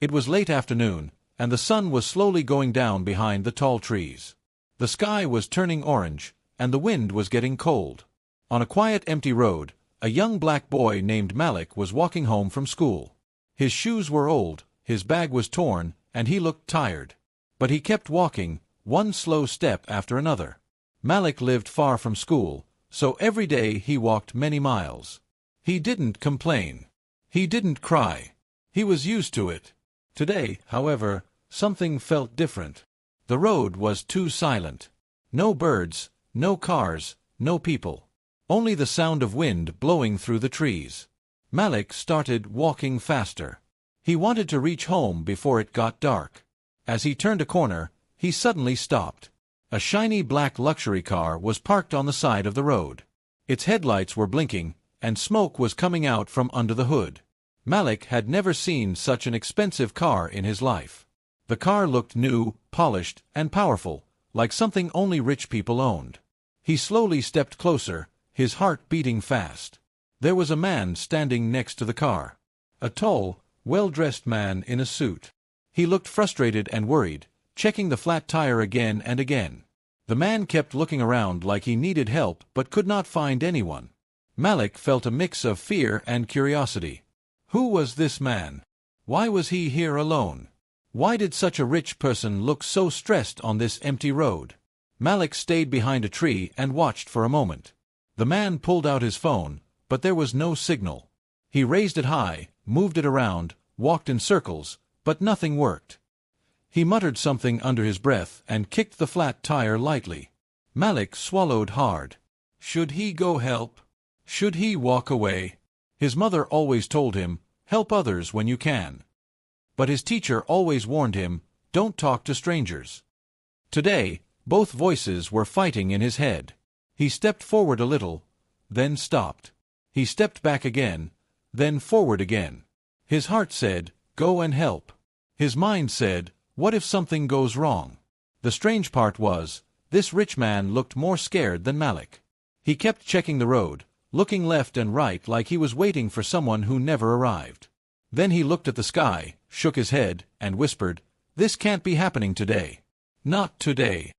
It was late afternoon, and the sun was slowly going down behind the tall trees. The sky was turning orange, and the wind was getting cold. On a quiet, empty road, a young black boy named Malik was walking home from school. His shoes were old, his bag was torn, and he looked tired. But he kept walking, one slow step after another. Malik lived far from school, so every day he walked many miles. He didn't complain. He didn't cry. He was used to it. Today, however, something felt different. The road was too silent. No birds, no cars, no people. Only the sound of wind blowing through the trees. Malik started walking faster. He wanted to reach home before it got dark. As he turned a corner, he suddenly stopped. A shiny black luxury car was parked on the side of the road. Its headlights were blinking, and smoke was coming out from under the hood. Malik had never seen such an expensive car in his life. The car looked new, polished, and powerful, like something only rich people owned. He slowly stepped closer, his heart beating fast. There was a man standing next to the car. A tall, well-dressed man in a suit. He looked frustrated and worried, checking the flat tire again and again. The man kept looking around like he needed help but could not find anyone. Malik felt a mix of fear and curiosity. Who was this man? Why was he here alone? Why did such a rich person look so stressed on this empty road? Malik stayed behind a tree and watched for a moment. The man pulled out his phone, but there was no signal. He raised it high, moved it around, walked in circles, but nothing worked. He muttered something under his breath and kicked the flat tire lightly. Malik swallowed hard. Should he go help? Should he walk away? His mother always told him, help others when you can. But his teacher always warned him, don't talk to strangers. Today, both voices were fighting in his head. He stepped forward a little, then stopped. He stepped back again, then forward again. His heart said, go and help. His mind said, what if something goes wrong? The strange part was, this rich man looked more scared than Malik. He kept checking the road, looking left and right like he was waiting for someone who never arrived. Then he looked at the sky, shook his head, and whispered, this can't be happening today. Not today.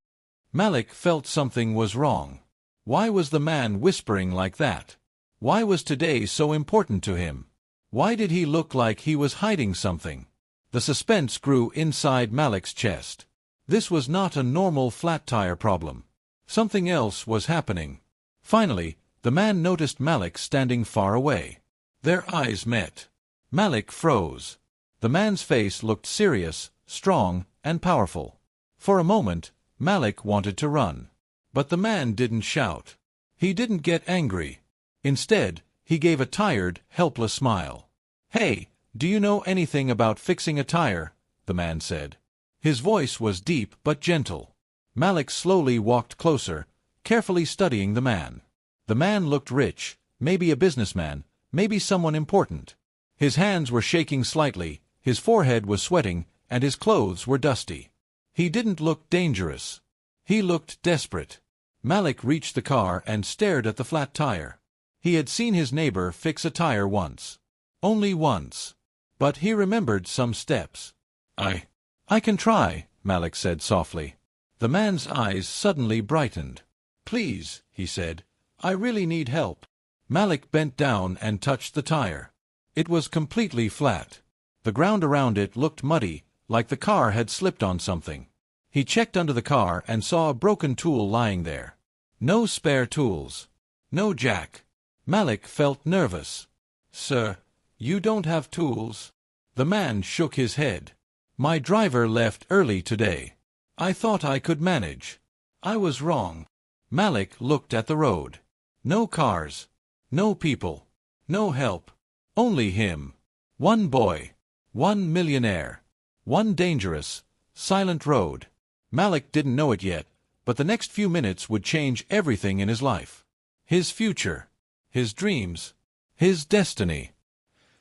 Malik felt something was wrong. Why was the man whispering like that? Why was today so important to him? Why did he look like he was hiding something? The suspense grew inside Malik's chest. This was not a normal flat tire problem. Something else was happening. Finally, the man noticed Malik standing far away. Their eyes met. Malik froze. The man's face looked serious, strong, and powerful. For a moment, Malik wanted to run. But the man didn't shout. He didn't get angry. Instead, he gave a tired, helpless smile. Hey, do you know anything about fixing a tire? The man said. His voice was deep but gentle. Malik slowly walked closer, carefully studying the man. The man looked rich, maybe a businessman, maybe someone important. His hands were shaking slightly, his forehead was sweating, and his clothes were dusty. He didn't look dangerous. He looked desperate. Malik reached the car and stared at the flat tire. He had seen his neighbor fix a tire once. Only once. But he remembered some steps. I can try, Malik said softly. The man's eyes suddenly brightened. Please, he said. I really need help. Malik bent down and touched the tire. It was completely flat. The ground around it looked muddy, like the car had slipped on something. He checked under the car and saw a broken tool lying there. No spare tools. No jack. Malik felt nervous. Sir, you don't have tools? The man shook his head. My driver left early today. I thought I could manage. I was wrong. Malik looked at the road. No cars. No people. No help. Only him. One boy. One millionaire. One dangerous, silent road. Malik didn't know it yet, but the next few minutes would change everything in his life. His future. His dreams. His destiny.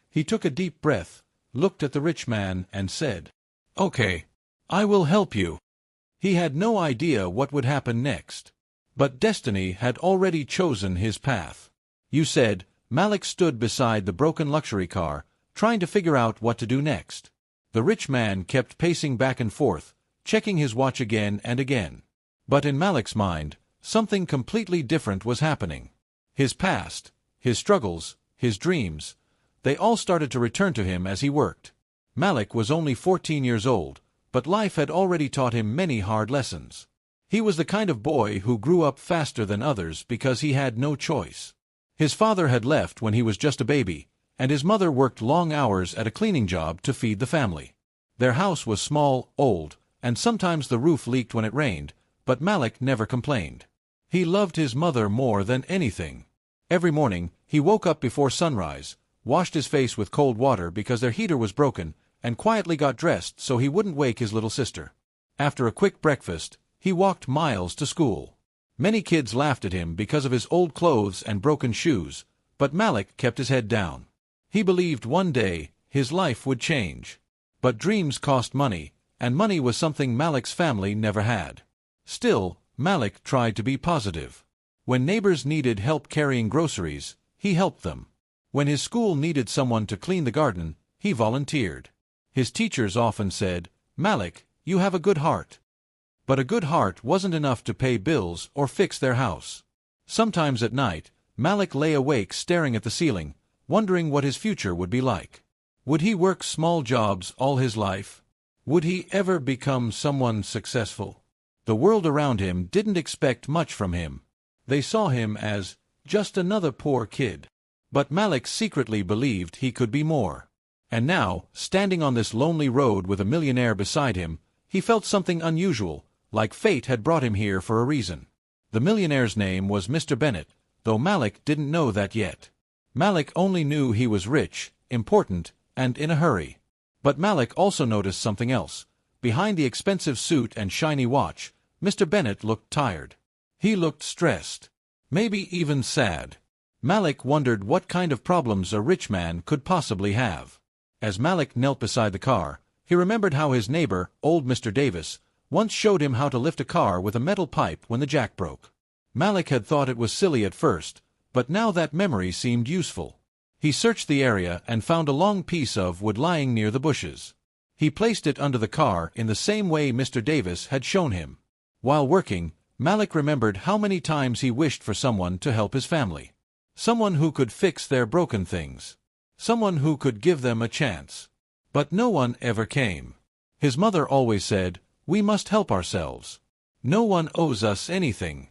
He took a deep breath, looked at the rich man, and said, Okay, I will help you. He had no idea what would happen next. But destiny had already chosen his path. You said, Malik stood beside the broken luxury car, trying to figure out what to do next. The rich man kept pacing back and forth, checking his watch again and again. But in Malik's mind, something completely different was happening. His past, his struggles, his dreams, they all started to return to him as he worked. Malik was only 14 years old, but life had already taught him many hard lessons. He was the kind of boy who grew up faster than others because he had no choice. His father had left when he was just a baby, and his mother worked long hours at a cleaning job to feed the family. Their house was small, old, and sometimes the roof leaked when it rained, but Malik never complained. He loved his mother more than anything. Every morning, he woke up before sunrise, washed his face with cold water because their heater was broken, and quietly got dressed so he wouldn't wake his little sister. After a quick breakfast, he walked miles to school. Many kids laughed at him because of his old clothes and broken shoes, but Malik kept his head down. He believed one day his life would change. But dreams cost money, and money was something Malik's family never had. Still, Malik tried to be positive. When neighbors needed help carrying groceries, he helped them. When his school needed someone to clean the garden, he volunteered. His teachers often said, "Malik, you have a good heart." But a good heart wasn't enough to pay bills or fix their house. Sometimes at night, Malik lay awake staring at the ceiling, wondering what his future would be like. Would he work small jobs all his life? Would he ever become someone successful? The world around him didn't expect much from him. They saw him as just another poor kid. But Malik secretly believed he could be more. And now, standing on this lonely road with a millionaire beside him, he felt something unusual, like fate had brought him here for a reason. The millionaire's name was Mr. Bennett, though Malik didn't know that yet. Malik only knew he was rich, important, and in a hurry. But Malik also noticed something else. Behind the expensive suit and shiny watch, Mr. Bennett looked tired. He looked stressed. Maybe even sad. Malik wondered what kind of problems a rich man could possibly have. As Malik knelt beside the car, he remembered how his neighbor, old Mr. Davis, once showed him how to lift a car with a metal pipe when the jack broke. Malik had thought it was silly at first, but now that memory seemed useful. He searched the area and found a long piece of wood lying near the bushes. He placed it under the car in the same way Mr. Davis had shown him. While working, Malik remembered how many times he wished for someone to help his family. Someone who could fix their broken things. Someone who could give them a chance. But no one ever came. His mother always said, "We must help ourselves. No one owes us anything."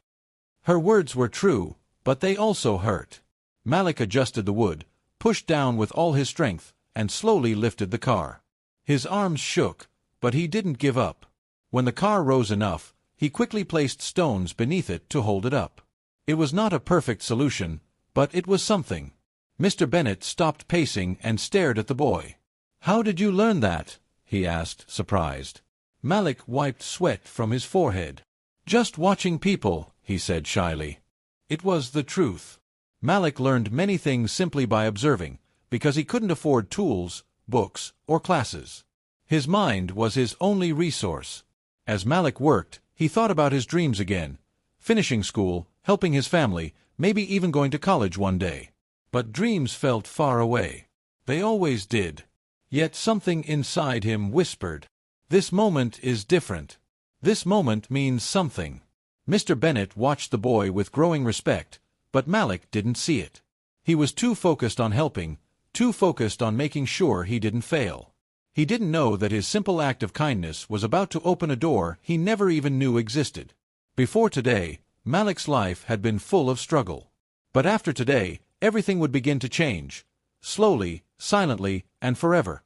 Her words were true, but they also hurt. Malik adjusted the wood, pushed down with all his strength, and slowly lifted the car. His arms shook, but he didn't give up. When the car rose enough, he quickly placed stones beneath it to hold it up. It was not a perfect solution, but it was something. Mr. Bennett stopped pacing and stared at the boy. "How did you learn that?" he asked, surprised. Malik wiped sweat from his forehead. "Just watching people," he said shyly. It was the truth. Malik learned many things simply by observing, because he couldn't afford tools, books, or classes. His mind was his only resource. As Malik worked, he thought about his dreams again, finishing school, helping his family, maybe even going to college one day. But dreams felt far away. They always did. Yet something inside him whispered, "This moment is different. This moment means something." Mr. Bennett watched the boy with growing respect, but Malik didn't see it. He was too focused on helping, too focused on making sure he didn't fail. He didn't know that his simple act of kindness was about to open a door he never even knew existed. Before today, Malik's life had been full of struggle. But after today, everything would begin to change. Slowly, silently, and forever.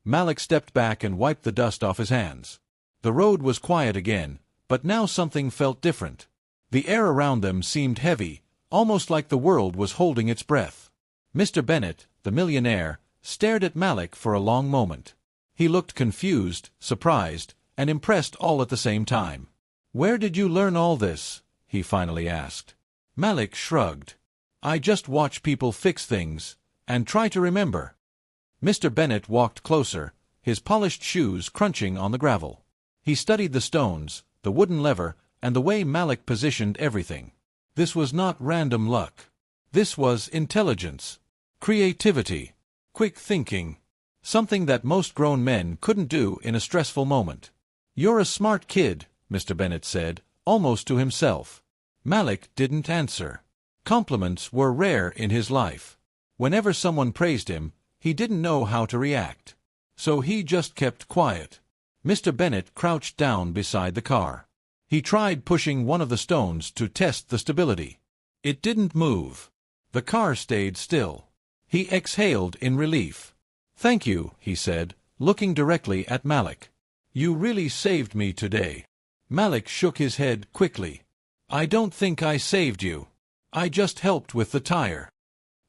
Malik stepped back and wiped the dust off his hands. The road was quiet again, but now something felt different. The air around them seemed heavy, almost like the world was holding its breath. Mr. Bennett, the millionaire, stared at Malik for a long moment. He looked confused, surprised, and impressed all at the same time. "Where did you learn all this?" he finally asked. Malik shrugged. "I just watch people fix things, and try to remember." Mr. Bennett walked closer, his polished shoes crunching on the gravel. He studied the stones, the wooden lever, and the way Malik positioned everything. This was not random luck. This was intelligence, creativity, quick thinking. something that most grown men couldn't do in a stressful moment. "You're a smart kid," Mr. Bennet said, almost to himself. Malik didn't answer. Compliments were rare in his life. Whenever someone praised him, he didn't know how to react. So he just kept quiet. Mr. Bennet crouched down beside the car. He tried pushing one of the stones to test the stability. It didn't move. The car stayed still. He exhaled in relief. "Thank you," he said, looking directly at Malik. "You really saved me today." Malik shook his head quickly. "I don't think I saved you. I just helped with the tire."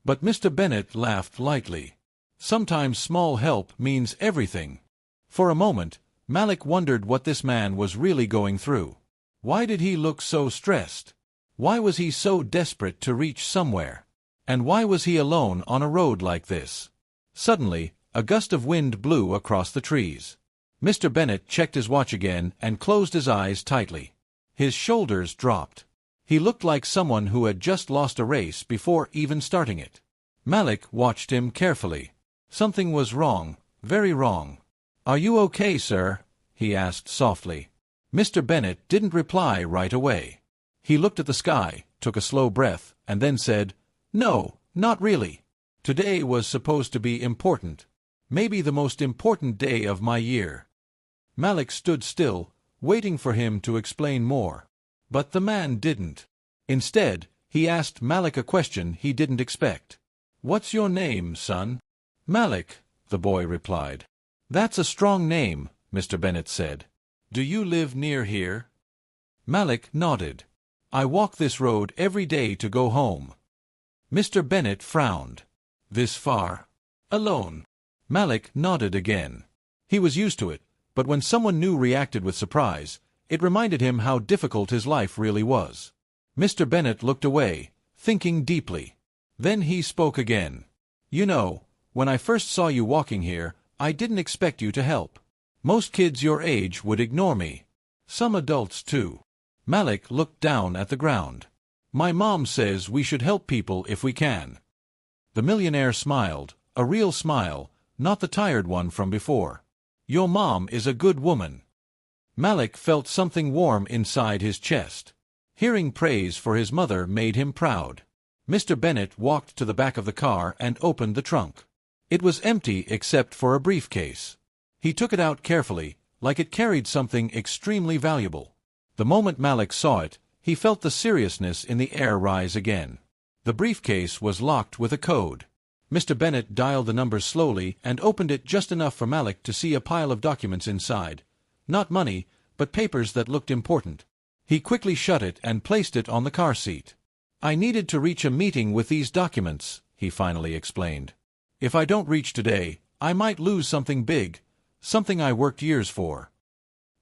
But Mr. Bennet laughed lightly. Sometimes small help means everything. For a moment, Malik wondered what this man was really going through. Why did he look so stressed? Why was he so desperate to reach somewhere? And why was he alone on a road like this? Suddenly, a gust of wind blew across the trees. Mr. Bennet checked his watch again and closed his eyes tightly. His shoulders dropped. He looked like someone who had just lost a race before even starting it. Malik watched him carefully. Something was wrong, very wrong. "Are you okay, sir?" he asked softly. Mr. Bennet didn't reply right away. He looked at the sky, took a slow breath, and then said, "No, not really. Today was supposed to be important. Maybe the most important day of my year." Malik stood still, waiting for him to explain more. But the man didn't. Instead, he asked Malik a question he didn't expect. "What's your name, son?" "Malik," the boy replied. "That's a strong name," Mr. Bennet said. "Do you live near here?" Malik nodded. "I walk this road every day to go home." Mr. Bennet frowned. "This far? Alone?" Malik nodded again. He was used to it, but when someone new reacted with surprise, it reminded him how difficult his life really was. Mr. Bennet looked away, thinking deeply. Then he spoke again. "You know, when I first saw you walking here, I didn't expect you to help. Most kids your age would ignore me. Some adults too." Malik looked down at the ground. "My mom says we should help people if we can." The millionaire smiled, a real smile, not the tired one from before. "Your mom is a good woman." Malik felt something warm inside his chest. Hearing praise for his mother made him proud. Mr. Bennet walked to the back of the car and opened the trunk. It was empty except for a briefcase. He took it out carefully, like it carried something extremely valuable. The moment Malik saw it, he felt the seriousness in the air rise again. The briefcase was locked with a code. Mr. Bennet dialed the numbers slowly and opened it just enough for Malik to see a pile of documents inside. Not money, but papers that looked important. He quickly shut it and placed it on the car seat. "I needed to reach a meeting with these documents," he finally explained. "If I don't reach today, I might lose something big, something I worked years for."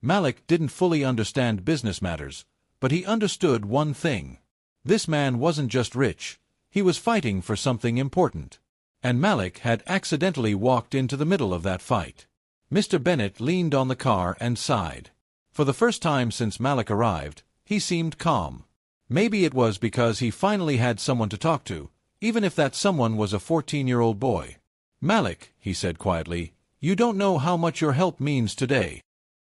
Malik didn't fully understand business matters, but he understood one thing. This man wasn't just rich, he was fighting for something important. And Malik had accidentally walked into the middle of that fight. Mr. Bennet leaned on the car and sighed. For the first time since Malik arrived, he seemed calm. Maybe it was because he finally had someone to talk to, even if that someone was a 14-year-old boy. "Malik," he said quietly, "you don't know how much your help means today."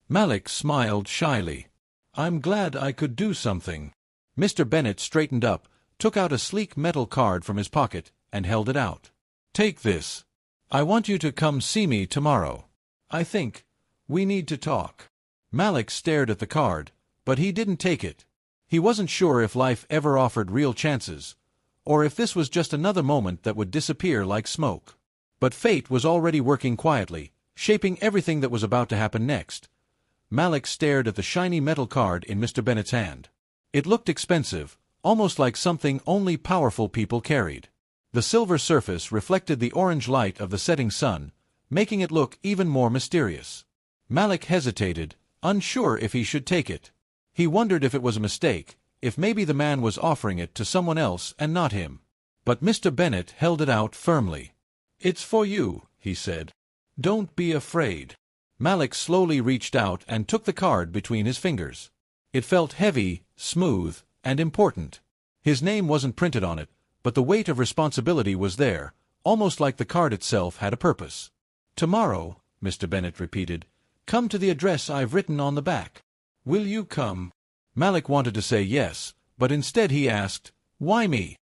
Malik smiled shyly. "I'm glad I could do something." Mr. Bennet straightened up, took out a sleek metal card from his pocket, and held it out. "Take this. I want you to come see me tomorrow. I think we need to talk." Malik stared at the card, but he didn't take it. He wasn't sure if life ever offered real chances, or if this was just another moment that would disappear like smoke. But fate was already working quietly, shaping everything that was about to happen next. Malik stared at the shiny metal card in Mr. Bennet's hand. It looked expensive, almost like something only powerful people carried. The silver surface reflected the orange light of the setting sun, making it look even more mysterious. Malik hesitated, unsure if he should take it. He wondered if it was a mistake, if maybe the man was offering it to someone else and not him. But Mr. Bennet held it out firmly. "It's for you," he said. "Don't be afraid." Malik slowly reached out and took the card between his fingers. It felt heavy, smooth, and important. His name wasn't printed on it, but the weight of responsibility was there, almost like the card itself had a purpose. "Tomorrow," Mr. Bennet repeated. "Come to the address I've written on the back. Will you come?" Malik wanted to say yes, but instead he asked, "Why me?"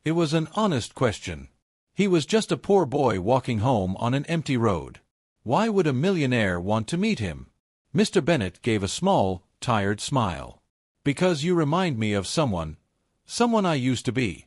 It was an honest question. He was just a poor boy walking home on an empty road. Why would a millionaire want to meet him? Mr. Bennet gave a small, tired smile. "Because you remind me of someone I used to be."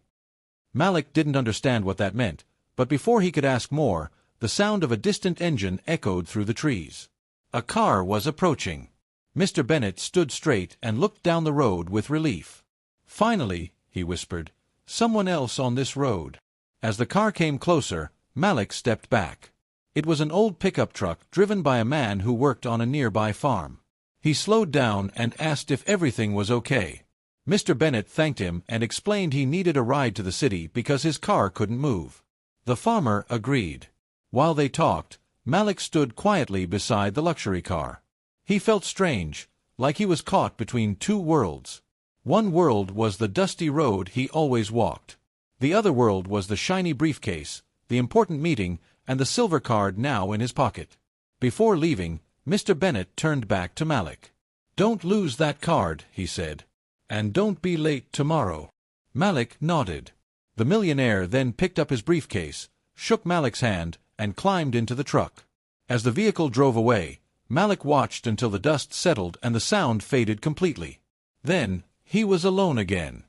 Malik didn't understand what that meant, but before he could ask more, the sound of a distant engine echoed through the trees. A car was approaching. Mr. Bennet stood straight and looked down the road with relief. "Finally," he whispered, "someone else on this road." As the car came closer, Malik stepped back. It was an old pickup truck driven by a man who worked on a nearby farm. He slowed down and asked if everything was okay. Mr. Bennet thanked him and explained he needed a ride to the city because his car couldn't move. The farmer agreed. While they talked, Malik stood quietly beside the luxury car. He felt strange, like he was caught between two worlds. One world was the dusty road he always walked. The other world was the shiny briefcase, the important meeting, and the silver card now in his pocket. Before leaving, Mr. Bennet turned back to Malik. "Don't lose that card," he said. "And don't be late tomorrow." Malik nodded. The millionaire then picked up his briefcase, shook Malik's hand, and climbed into the truck. As the vehicle drove away, Malik watched until the dust settled and the sound faded completely. Then, he was alone again.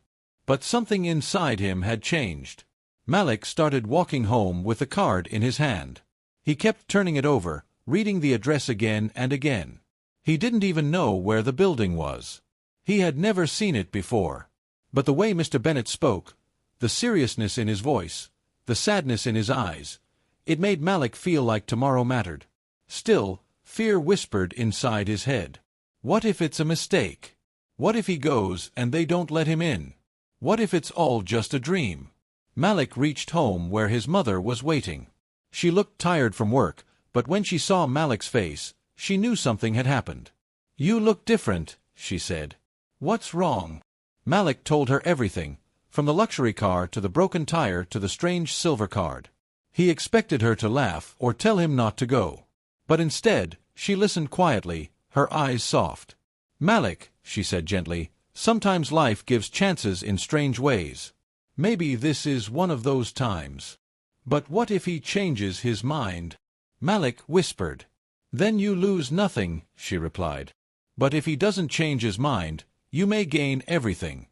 But something inside him had changed. Malik started walking home with the card in his hand. He kept turning it over, reading the address again and again. He didn't even know where the building was. He had never seen it before. But the way Mr. Bennet spoke, the seriousness in his voice, the sadness in his eyes, it made Malik feel like tomorrow mattered. Still, fear whispered inside his head. What if it's a mistake? What if he goes and they don't let him in? What if it's all just a dream? Malik reached home where his mother was waiting. She looked tired from work, but when she saw Malik's face, she knew something had happened. "You look different," she said. "What's wrong?" Malik told her everything, from the luxury car to the broken tire to the strange silver card. He expected her to laugh or tell him not to go. But instead, she listened quietly, her eyes soft. "Malik," she said gently, "sometimes life gives chances in strange ways. Maybe this is one of those times. But what if he changes his mind?" Malik whispered. "Then you lose nothing," she replied. "But if he doesn't change his mind, you may gain everything."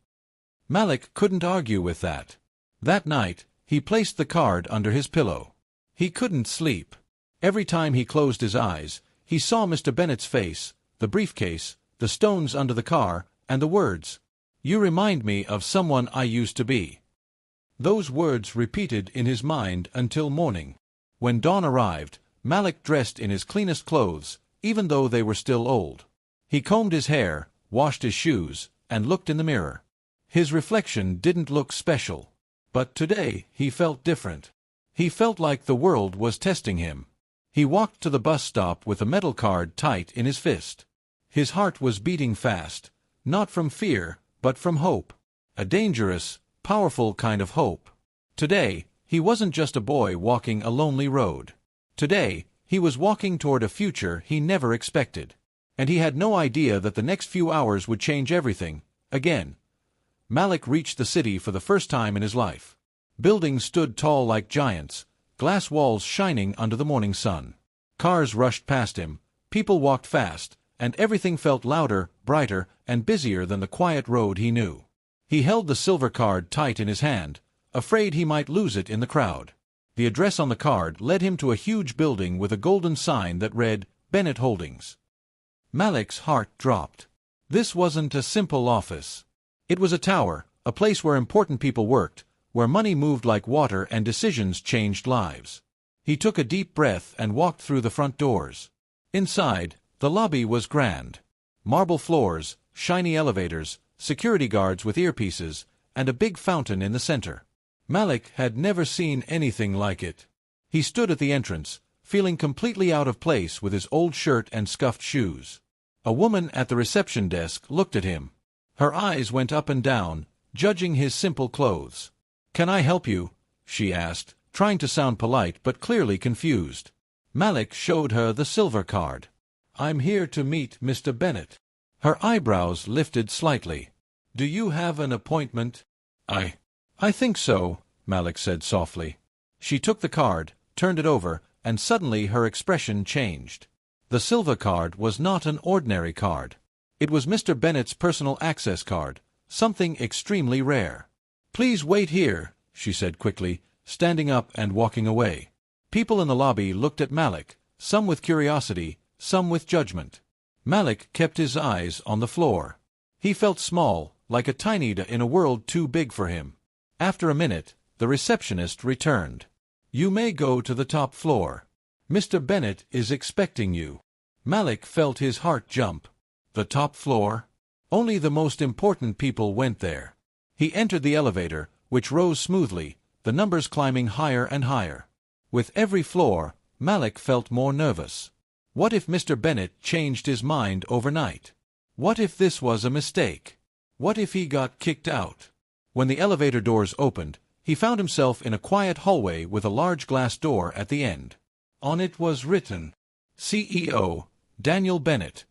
Malik couldn't argue with that. That night, he placed the card under his pillow. He couldn't sleep. Every time he closed his eyes, he saw Mr. Bennet's face, the briefcase, the stones under the car, and the words, "You remind me of someone I used to be." Those words repeated in his mind until morning. When dawn arrived, Malik dressed in his cleanest clothes, even though they were still old. He combed his hair, washed his shoes, and looked in the mirror. His reflection didn't look special. But today he felt different. He felt like the world was testing him. He walked to the bus stop with a metal card tight in his fist. His heart was beating fast, not from fear, but from hope. A dangerous, powerful kind of hope. Today, he wasn't just a boy walking a lonely road. Today, he was walking toward a future he never expected. And he had no idea that the next few hours would change everything, again. Malik reached the city for the first time in his life. Buildings stood tall like giants, glass walls shining under the morning sun. Cars rushed past him, people walked fast, and everything felt louder, brighter, and busier than the quiet road he knew. He held the silver card tight in his hand, afraid he might lose it in the crowd. The address on the card led him to a huge building with a golden sign that read, "Bennet Holdings." Malik's heart dropped. This wasn't a simple office. It was a tower, a place where important people worked, where money moved like water and decisions changed lives. He took a deep breath and walked through the front doors. Inside, the lobby was grand. Marble floors, shiny elevators, security guards with earpieces, and a big fountain in the center. Malik had never seen anything like it. He stood at the entrance, feeling completely out of place with his old shirt and scuffed shoes. A woman at the reception desk looked at him. Her eyes went up and down, judging his simple clothes. "Can I help you?" she asked, trying to sound polite but clearly confused. Malik showed her the silver card. "I'm here to meet Mr. Bennett." Her eyebrows lifted slightly. "Do you have an appointment?" I think so," Malik said softly. She took the card, turned it over, and suddenly her expression changed. The silver card was not an ordinary card. It was Mr. Bennett's personal access card, something extremely rare. "Please wait here," she said quickly, standing up and walking away. People in the lobby looked at Malik, some with curiosity, some with judgment. Malik kept his eyes on the floor. He felt small, like a tiny dot in a world too big for him. After a minute, the receptionist returned. "You may go to the top floor. Mr. Bennett is expecting you." Malik felt his heart jump. The top floor? Only the most important people went there. He entered the elevator, which rose smoothly, the numbers climbing higher and higher. With every floor, Malik felt more nervous. What if Mr. Bennett changed his mind overnight? What if this was a mistake? What if he got kicked out? When the elevator doors opened, he found himself in a quiet hallway with a large glass door at the end. On it was written, CEO, Daniel Bennett.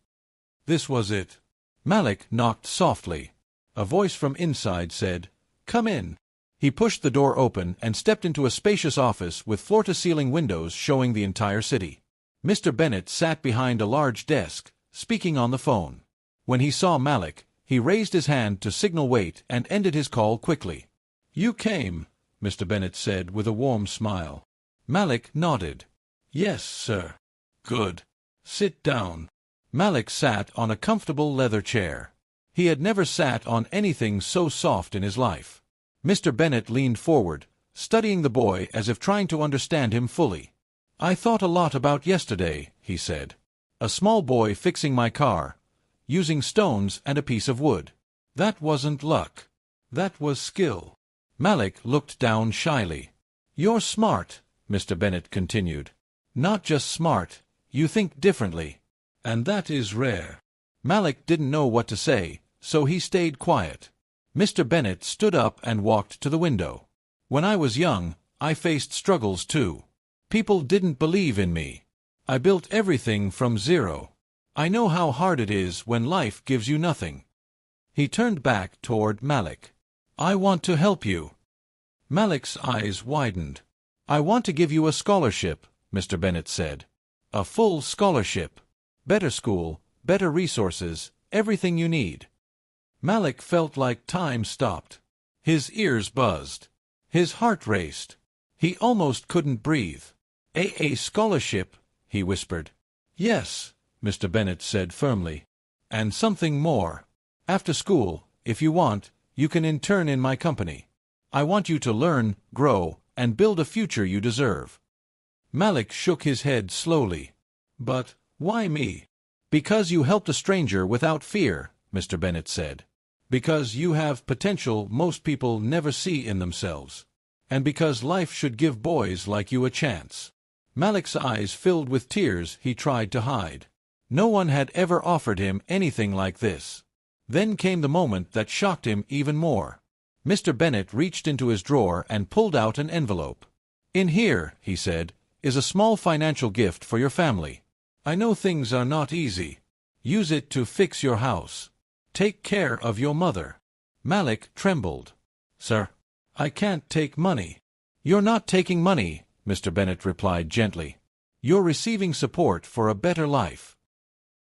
This was it. Malik knocked softly. A voice from inside said, "Come in." He pushed the door open and stepped into a spacious office with floor-to-ceiling windows showing the entire city. Mr. Bennett sat behind a large desk, speaking on the phone. When he saw Malik, he raised his hand to signal wait and ended his call quickly. "You came," Mr. Bennett said with a warm smile. Malik nodded. "Yes, sir." "Good. Sit down." Malik sat on a comfortable leather chair. He had never sat on anything so soft in his life. Mr. Bennett leaned forward, studying the boy as if trying to understand him fully. "I thought a lot about yesterday," he said. "A small boy fixing my car, using stones and a piece of wood. That wasn't luck. That was skill." Malik looked down shyly. "You're smart," Mr. Bennett continued. "Not just smart, you think differently. And that is rare." Malik didn't know what to say, so he stayed quiet. Mr. Bennett stood up and walked to the window. "When I was young, I faced struggles too. People didn't believe in me. I built everything from zero. I know how hard it is when life gives you nothing." He turned back toward Malik. "I want to help you." Malik's eyes widened. "I want to give you a scholarship," Mr. Bennett said. "A full scholarship. Better school, better resources, everything you need." Malik felt like time stopped. His ears buzzed. His heart raced. He almost couldn't breathe. A scholarship," he whispered. "Yes," Mr. Bennett said firmly. "And something more. After school, if you want, you can intern in my company. I want you to learn, grow, and build a future you deserve." Malik shook his head slowly. "But why me?" "Because you helped a stranger without fear," Mr. Bennett said. "Because you have potential most people never see in themselves. And because life should give boys like you a chance." Malik's eyes filled with tears he tried to hide. No one had ever offered him anything like this. Then came the moment that shocked him even more. Mr. Bennett reached into his drawer and pulled out an envelope. "In here," he said, "is a small financial gift for your family. I know things are not easy. Use it to fix your house. Take care of your mother." Malik trembled. "Sir, I can't take money." "You're not taking money," Mr. Bennett replied gently. "You're receiving support for a better life."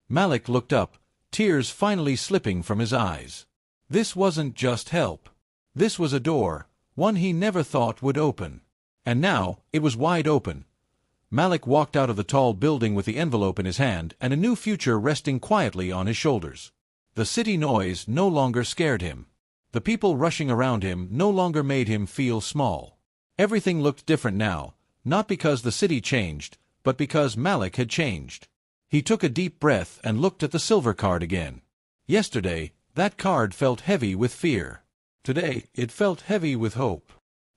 Malik looked up, tears finally slipping from his eyes. This wasn't just help. This was a door, one he never thought would open. And now, it was wide open. Malik walked out of the tall building with the envelope in his hand and a new future resting quietly on his shoulders. The city noise no longer scared him. The people rushing around him no longer made him feel small. Everything looked different now, not because the city changed, but because Malik had changed. He took a deep breath and looked at the silver card again. Yesterday, that card felt heavy with fear. Today, it felt heavy with hope.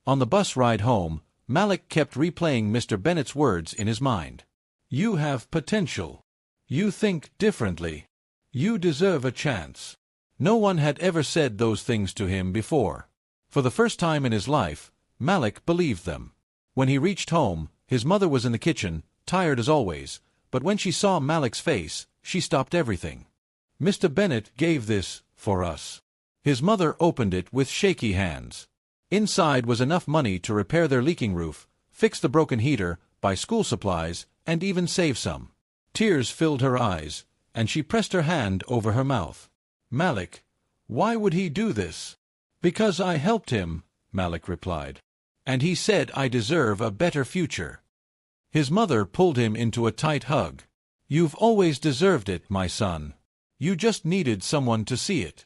On the bus ride home, Malik kept replaying Mr. Bennett's words in his mind. "You have potential. You think differently. You deserve a chance." No one had ever said those things to him before. For the first time in his life, Malik believed them. When he reached home, his mother was in the kitchen, tired as always, but when she saw Malik's face, she stopped everything. "Mr. Bennett gave this for us." His mother opened it with shaky hands. Inside was enough money to repair their leaking roof, fix the broken heater, buy school supplies, and even save some. Tears filled her eyes, and she pressed her hand over her mouth. "Malik, why would he do this?" "Because I helped him," Malik replied. "And he said I deserve a better future." His mother pulled him into a tight hug. "You've always deserved it, my son. You just needed someone to see it."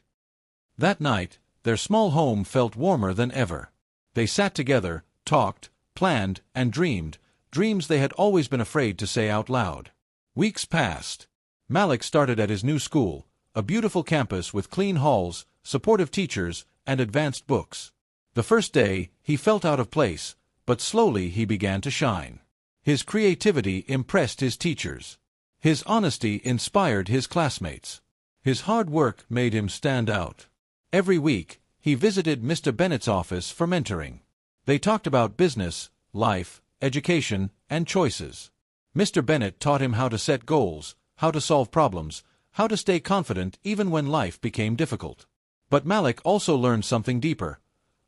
That night, their small home felt warmer than ever. They sat together, talked, planned, and dreamed, dreams they had always been afraid to say out loud. Weeks passed. Malik started at his new school, a beautiful campus with clean halls, supportive teachers, and advanced books. The first day, he felt out of place, but slowly he began to shine. His creativity impressed his teachers. His honesty inspired his classmates. His hard work made him stand out. Every week, he visited Mr. Bennett's office for mentoring. They talked about business, life, education, and choices. Mr. Bennett taught him how to set goals, how to solve problems, how to stay confident even when life became difficult. But Malik also learned something deeper: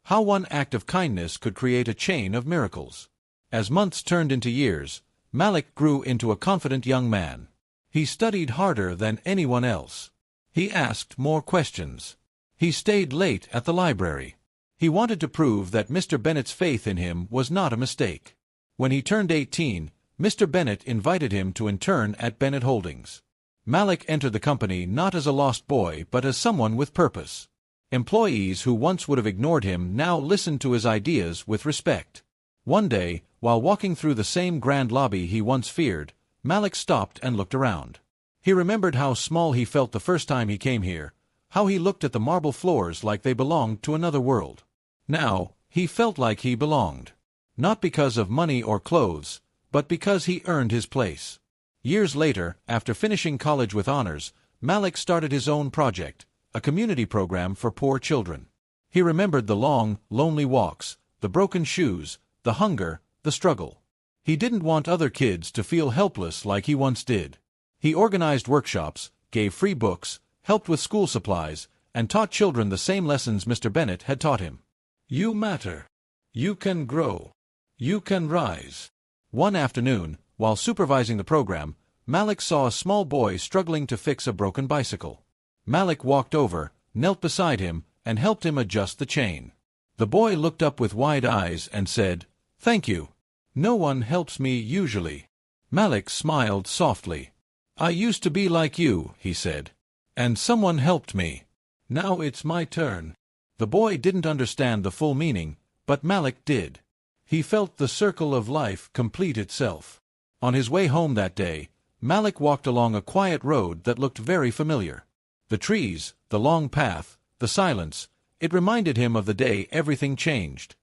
how one act of kindness could create a chain of miracles. As months turned into years, Malik grew into a confident young man. He studied harder than anyone else. He asked more questions. He stayed late at the library. He wanted to prove that Mr. Bennett's faith in him was not a mistake. When he turned 18, Mr. Bennett invited him to intern at Bennett Holdings. Malik entered the company not as a lost boy but as someone with purpose. Employees who once would have ignored him now listened to his ideas with respect. One day, while walking through the same grand lobby he once feared, Malik stopped and looked around. He remembered how small he felt the first time he came here, how he looked at the marble floors like they belonged to another world. Now, he felt like he belonged. Not because of money or clothes, but because he earned his place. Years later, after finishing college with honors, Malik started his own project, a community program for poor children. He remembered the long, lonely walks, the broken shoes, the hunger, the struggle. He didn't want other kids to feel helpless like he once did. He organized workshops, gave free books, helped with school supplies, and taught children the same lessons Mr. Bennett had taught him. You matter. You can grow. You can rise. One afternoon, while supervising the program, Malik saw a small boy struggling to fix a broken bicycle. Malik walked over, knelt beside him, and helped him adjust the chain. The boy looked up with wide eyes and said, "Thank you. No one helps me usually." Malik smiled softly. "I used to be like you," he said. "And someone helped me. Now it's my turn." The boy didn't understand the full meaning, but Malik did. He felt the circle of life complete itself. On his way home that day, Malik walked along a quiet road that looked very familiar. The trees, the long path, the silence, it reminded him of the day everything changed.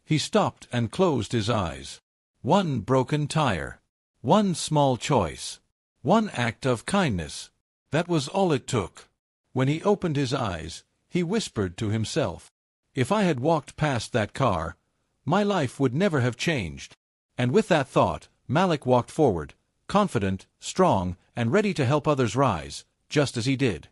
He stopped and closed his eyes. One broken tire. One small choice. One act of kindness. That was all it took. When he opened his eyes, he whispered to himself, "If I had walked past that car, my life would never have changed." And with that thought, Malik walked forward, confident, strong, and ready to help others rise, just as he did.